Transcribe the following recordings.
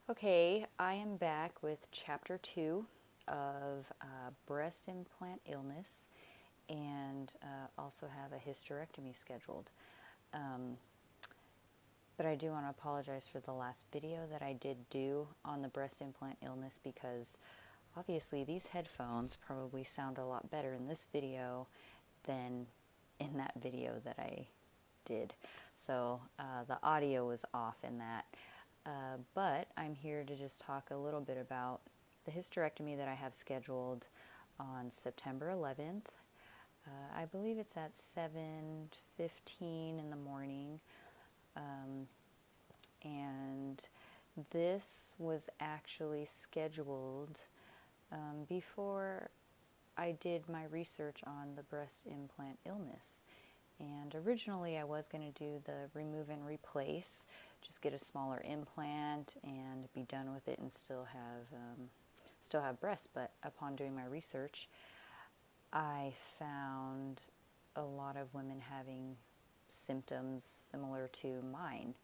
Okay, I am back with chapter 2 of breast implant illness and also have a hysterectomy scheduled. Um, but I do want to apologize for the last video that I did do on the breast implant illness because obviously these headphones probably sound a lot better in this video than in that video that I did. So the audio was off in that. But I'm here to just talk a little bit about the hysterectomy that I have scheduled on September 11th. I believe it's at 7:15 in the morning. And this was actually scheduled before I did my research on the breast implant illness. And originally I was going to do the remove and replace, just get a smaller implant and be done with it and still have breasts. But upon doing my research, I found a lot of women having symptoms similar to mine.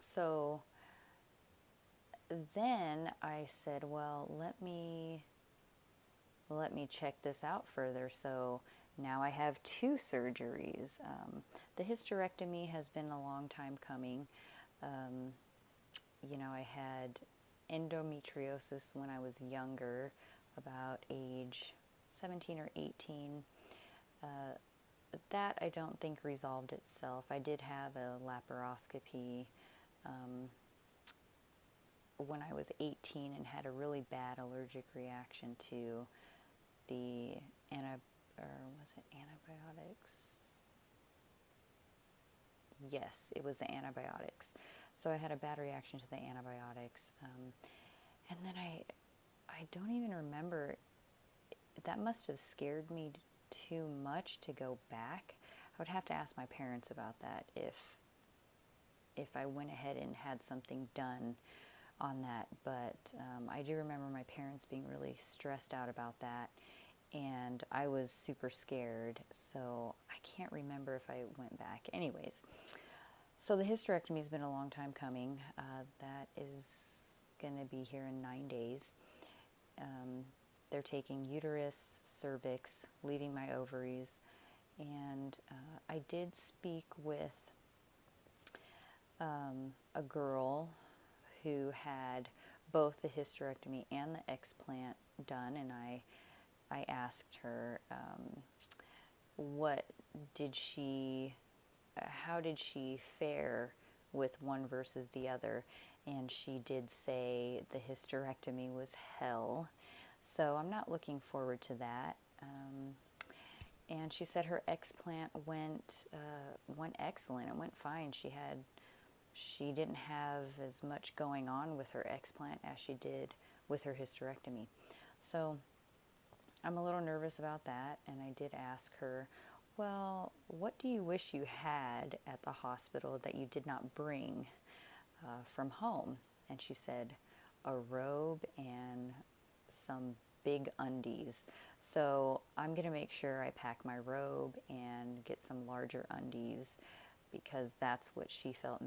So then I said, well, let me check this out further. So now I have 2 surgeries. The hysterectomy has been a long time coming. I had endometriosis when I was younger, about age 17 or 18. That I don't think resolved itself. I did have a laparoscopy when I was 18 and had a really bad allergic reaction to the antibiotics? Yes, it was the antibiotics. So I had a bad reaction to the antibiotics. And then I don't even remember, that must have scared me too much to go back. I would have to ask my parents about that if I went ahead and had something done on that. But I do remember my parents being really stressed out about that, and I was super scared, so I can't remember if I went back. Anyways, so the hysterectomy has been a long time coming. That is going to be here in 9 days. They're taking uterus, cervix, leaving my ovaries, and I did speak with a girl who had both the hysterectomy and the explant done, and I asked her how did she fare with one versus the other, and she did say the hysterectomy was hell. So I'm not looking forward to that. And she said her explant went excellent. It went fine. She didn't have as much going on with her explant as she did with her hysterectomy. So I'm a little nervous about that, and I did ask her, well, what do you wish you had at the hospital that you did not bring from home? And she said, a robe and some big undies. So I'm going to make sure I pack my robe and get some larger undies, because that's what she felt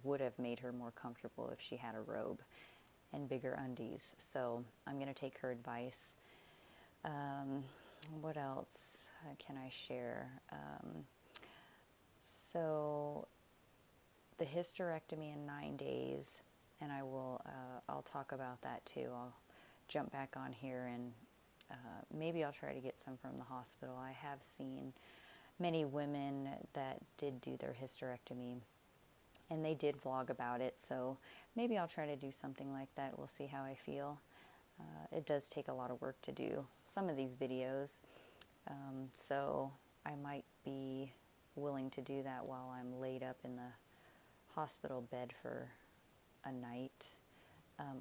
would have made her more comfortable if she had a robe and bigger undies. So I'm going to take her advice. What else can I share? So the hysterectomy in 9 days, and I'll talk about that too. I'll jump back on here and maybe I'll try to get some from the hospital. I have seen many women that did do their hysterectomy, and they did vlog about it, so maybe I'll try to do something like that. We'll see how I feel. It does take a lot of work to do some of these videos, so I might be willing to do that while I'm laid up in the hospital bed for a night.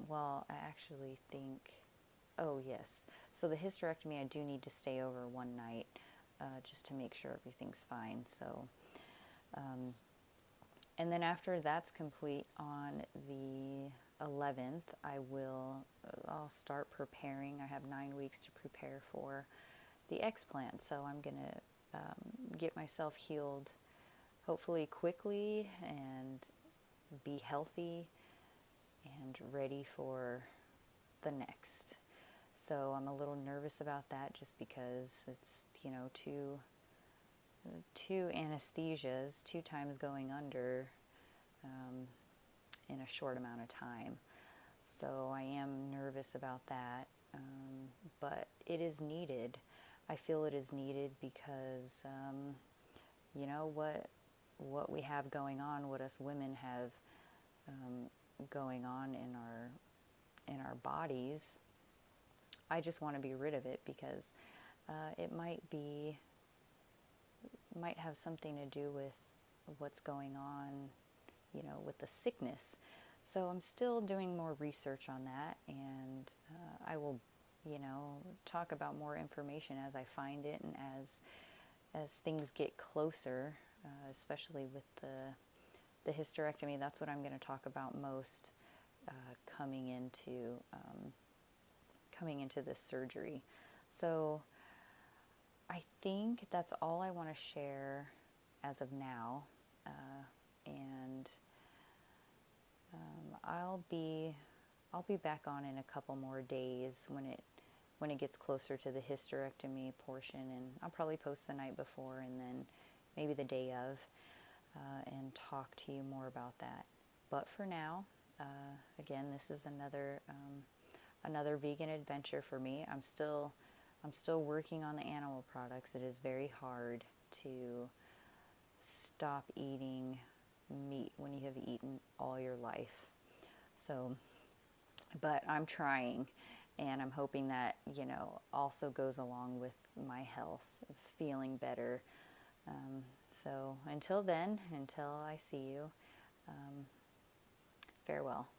Well, I actually think, oh yes, so the hysterectomy, I do need to stay over one night just to make sure everything's fine. So, and then after that's complete on the 11th, I'll start preparing. I have 9 weeks to prepare for the explant, so I'm going to get myself healed hopefully quickly and be healthy and ready for the next. So I'm a little nervous about that just because it's, two anesthesias, 2 times going under in a short amount of time. So I am nervous about that, but it is needed. I feel it is needed because, what we have going on, what us women have going on in our bodies. I just want to be rid of it because it might have something to do with what's going on, with the sickness. So I'm still doing more research on that, and I will, talk about more information as I find it and as things get closer, especially with the hysterectomy. That's what I'm going to talk about most coming into this surgery. So I think that's all I want to share as of now, and I'll be back on in a couple more days when it gets closer to the hysterectomy portion, and I'll probably post the night before and then maybe the day of, and talk to you more about that. But for now, again, this is another vegan adventure for me. I'm still working on the animal products. It is very hard to stop eating meat when you have eaten all your life. So, but I'm trying, and I'm hoping that, also goes along with my health, feeling better. So until then, until I see you, farewell.